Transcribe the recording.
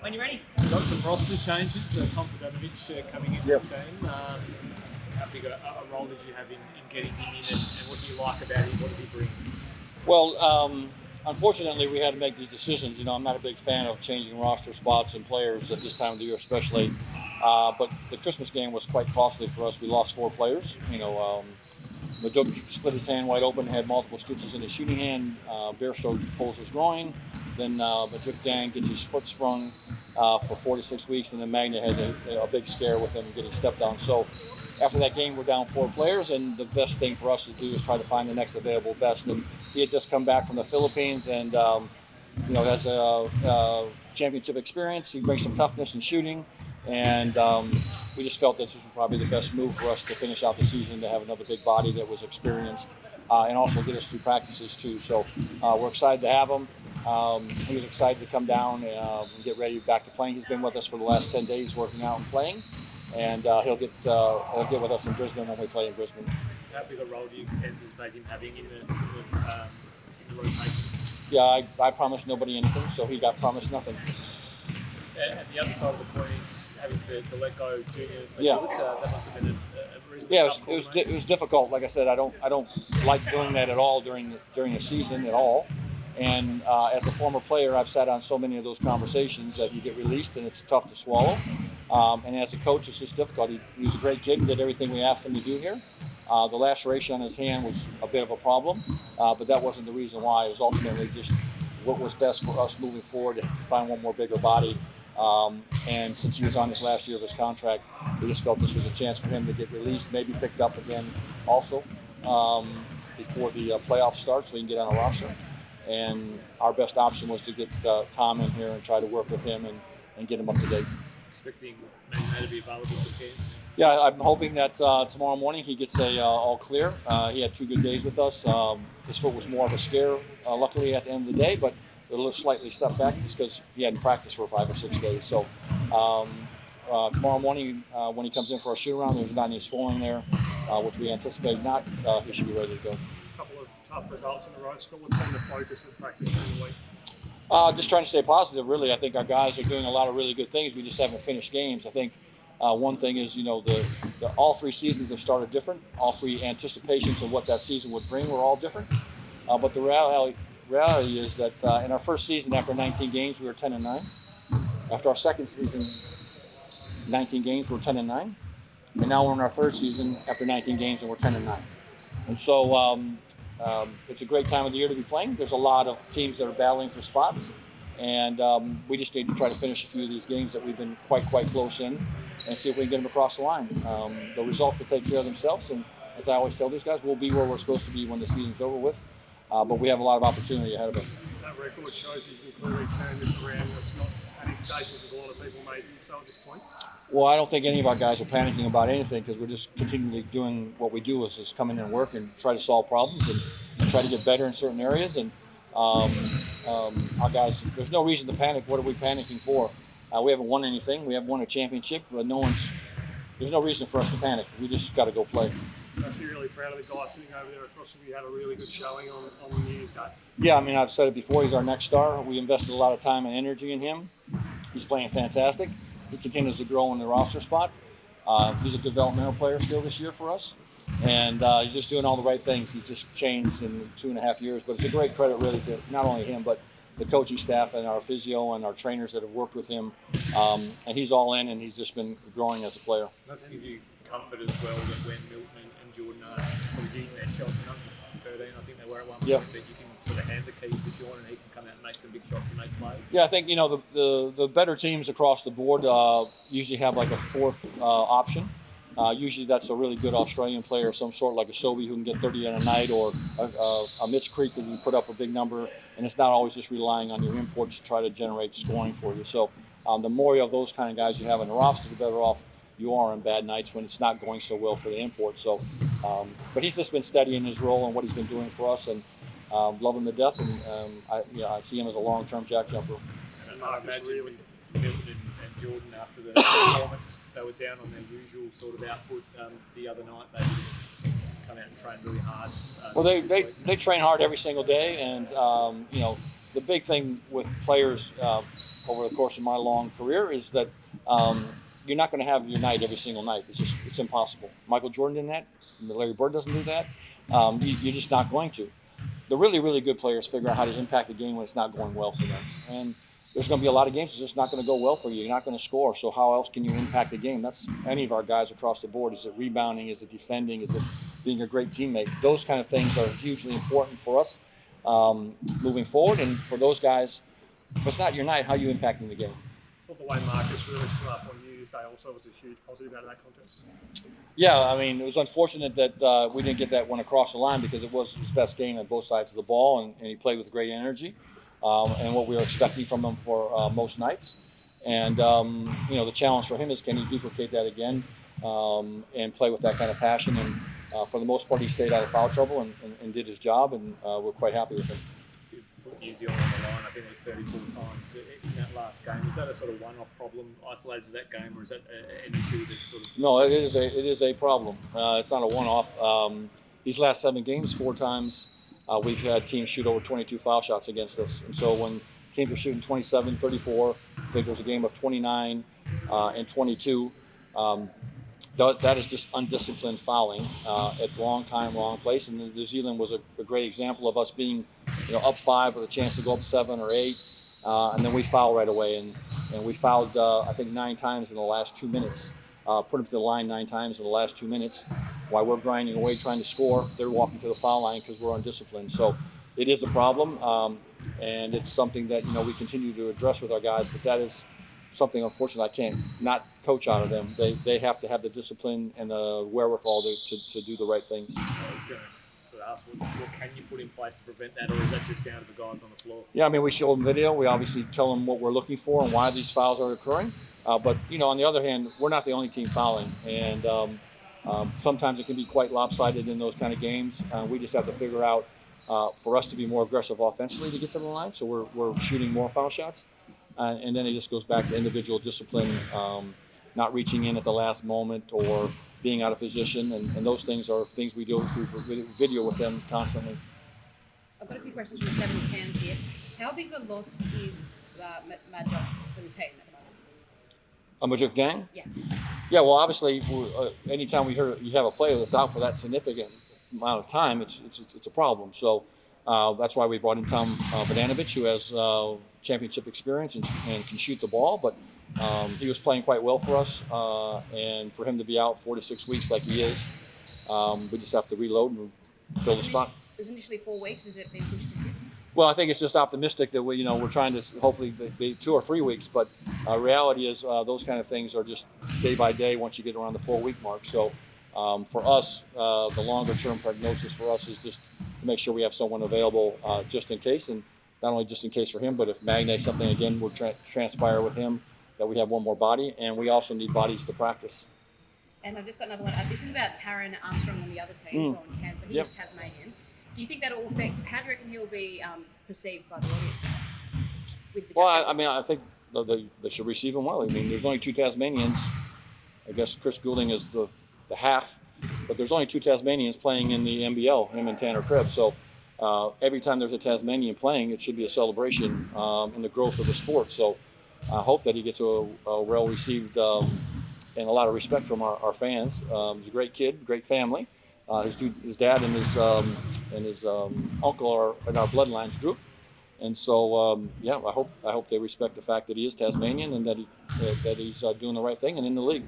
When you're ready. We've got some roster changes. Tom Fedanovic coming into the team. How big a role did you have in getting him in, and what do you like about him? What does he bring? Well, unfortunately, we had to make these decisions. You know, I'm not a big fan of changing roster spots and players at this time of the year, especially. But the Christmas game was quite costly for us. We lost 4 players. Majuk split his hand wide open, had multiple stitches in his shooting hand. Bairstow pulls his groin. Then Majuk Dan gets his foot sprung for 4 to 6 weeks, and then Magna has a big scare with him getting stepped on. So after that game, we're down 4 players, and the best thing for us to do is try to find the next available best. And he had just come back from the Philippines, and has a championship experience. He brings some toughness in shooting, and we just felt this was probably the best move for us to finish out the season, to have another big body that was experienced and also get us through practices too. So we're excited to have him. He was excited to come down and get ready back to playing. He's been with us for the last 10 days working out and playing, and he'll get with us in Brisbane when we play in Brisbane. How big a role do you anticipate him having in the rotation? Yeah, I promised nobody anything, so he got promised nothing. And the other side of the point is having to let go Junior. Yeah. That must have been a reasonable. Yeah, it was difficult. Like I said, I don't like doing that at all during the season at all. And as a former player, I've sat on so many of those conversations that you get released, and it's tough to swallow. And as a coach, it's just difficult. He was a great kid and did everything we asked him to do here. The laceration on his hand was a bit of a problem, but that wasn't the reason why. It was ultimately just what was best for us moving forward to find one more bigger body. And since he was on his last year of his contract, we just felt this was a chance for him to get released, maybe picked up again also before the playoffs start, so he can get on a roster. And our best option was to get Tom in here and try to work with him and get him up to date. Expecting Magna to be available for Cairns? Yeah, I'm hoping that tomorrow morning he gets a all clear. He had 2 good days with us. His foot was more of a scare, luckily, at the end of the day, but a little slightly set back just because he hadn't practiced for 5 or 6 days. So tomorrow morning when he comes in for our shoot-around, there's not any swelling there, which we anticipate not. He should be ready to go. A couple of tough results in a row, Scott. What's been the focus of practice during the week? Just trying to stay positive, really. I think our guys are doing a lot of really good things. We just haven't finished games. I think one thing is, all 3 seasons have started different. All 3 anticipations of what that season would bring were all different. But the reality is that in our first season, after 19 games, we were 10-9. After our second season, 19 games, we're 10-9. And now we're in our third season after 19 games, and we're 10-9. And so it's a great time of the year to be playing. There's a lot of teams that are battling for spots, and we just need to try to finish a few of these games that we've been quite close in and see if we can get them across the line. The results will take care of themselves, and as I always tell these guys, we'll be where we're supposed to be when the season's over with, but we have a lot of opportunity ahead of us. That record shows you can clearly turn this around. It's not panic stations as a lot of people may think so at this point. Well, I don't think any of our guys are panicking about anything because we're just continually doing what we do, is just come in and work and try to solve problems and try to get better in certain areas. And our guys, there's no reason to panic. What are we panicking for? We haven't won anything. We haven't won a championship, but there's no reason for us to panic. We just got to go play. Must be really proud of the guy sitting over there across from you. Had a really good showing on New Year's Day. Yeah, I mean, I've said it before. He's our next star. We invested a lot of time and energy in him. He's playing fantastic. He continues to grow in the roster spot. He's a developmental player still this year for us, and he's just doing all the right things. He's just changed in 2.5 years, but it's a great credit really to not only him, but the coaching staff and our physio and our trainers that have worked with him. And he's all in, and he's just been growing as a player. Let's give you comfort as well that when Milton and Jordan are sort of getting their shots in under 13, I think they were at one point, that you can sort of hand the keys to Jordan and he can come out and make some big shots and make plays. Yeah, I think the better teams across the board usually have like a 4th option. Usually that's a really good Australian player of some sort, like a Sobey who can get 30 in a night, or a Mitch Creek who can put up a big number, and it's not always just relying on your imports to try to generate scoring for you. So the more of those kind of guys you have in the roster, the better off you are on bad nights when it's not going so well for the import. So, but he's just been steady in his role and what he's been doing for us, and love him to death, and I see him as a long-term jack jumper. And I imagine when Milton and Jordan, after the performance, they were down on their usual sort of output the other night. They come out and train really hard. Well, they train hard every single day, and the big thing with players over the course of my long career is that you're not going to have your night every single night. It's impossible. Michael Jordan did that. Larry Bird doesn't do that. You're just not going to. The really, really good players figure out how to impact the game when it's not going well for them. And there's going to be a lot of games that's just not going to go well for you. You're not going to score. So how else can you impact the game? That's any of our guys across the board. Is it rebounding? Is it defending? Is it being a great teammate? Those kind of things are hugely important for us moving forward. And for those guys, if it's not your night, how are you impacting the game? I thought the way Marcus really stood up on New Year's Day also was a huge positive out of that contest. Yeah, I mean, it was unfortunate that we didn't get that one across the line because it was his best game on both sides of the ball, and he played with great energy and what we were expecting from him for most nights. And, the challenge for him is, can he duplicate that again and play with that kind of passion? And for the most part, he stayed out of foul trouble and did his job, and we're quite happy with him. Put New Zealand on the line, I think it was 34 times in that last game. Is that a sort of one-off problem isolated to that game, or is that an issue that's sort of... No, it is a problem. It's not a one-off. These last 7 games, 4 times we've had teams shoot over 22 foul shots against us. And so when teams are shooting 27, 34, I think there's a game of 29 and 22, that is just undisciplined fouling at wrong time, wrong place. And New Zealand was a great example of us being up 5 with a chance to go up 7 or 8. And then we foul right away. And we fouled, I think, 9 times in the last 2 minutes. Put them to the line 9 times in the last 2 minutes. While we're grinding away trying to score, they're walking to the foul line because we're undisciplined. So it is a problem, and it's something that we continue to address with our guys. But that is something, unfortunately, I can't not coach out of them. They have to have the discipline and the wherewithal to do the right things. I was going to sort of ask, what can you put in place to prevent that, or is that just down to the guys on the floor? Yeah, I mean, we show them video. We obviously tell them what we're looking for and why these fouls are occurring. But on the other hand, we're not the only team fouling, and sometimes it can be quite lopsided in those kind of games. We just have to figure out for us to be more aggressive offensively to get to the line, so we're shooting more foul shots. And then it just goes back to individual discipline, not reaching in at the last moment or being out of position. And those things are things we do through video with them constantly. I've got a few questions from the 7 cans here. How big of a loss is Maddock for the team at the moment? Majuk Dang? Yeah. Yeah, well, obviously, anytime we hear you have a player that's out for that significant amount of time, it's a problem. So that's why we brought in Tom Vodanovic, who has championship experience and can shoot the ball. But he was playing quite well for us, and for him to be out 4 to 6 weeks like he is, we just have to reload and fill the spot. It was initially 4 weeks. Has it been pushed to 6? Well, I think it's just optimistic that we're trying to hopefully be 2 or 3 weeks. But reality is those kind of things are just day by day once you get around the 4-week mark. So for us, the longer term prognosis for us is just to make sure we have someone available just in case, and not only just in case for him, but if Magne something again would transpire with him, that we have one more body, and we also need bodies to practice. And I've just got another one. This is about Taron Armstrong on the other team, so on Cairns, but he's Tasmanian. Do you think that will affect? How do you reckon he'll be perceived by the audience? Well, I mean, I think they should receive him well. I mean, there's only 2 Tasmanians. I guess Chris Goulding is the half, but there's only 2 Tasmanians playing in the NBL, him and Tanner Krebs. So every time there's a Tasmanian playing, it should be a celebration in the growth of the sport. So I hope that he gets a well-received and a lot of respect from our fans. He's a great kid, great family. His dad and his uncle are in our Bloodlines group, and so I hope they respect the fact that he is Tasmanian and that he's doing the right thing and in the league.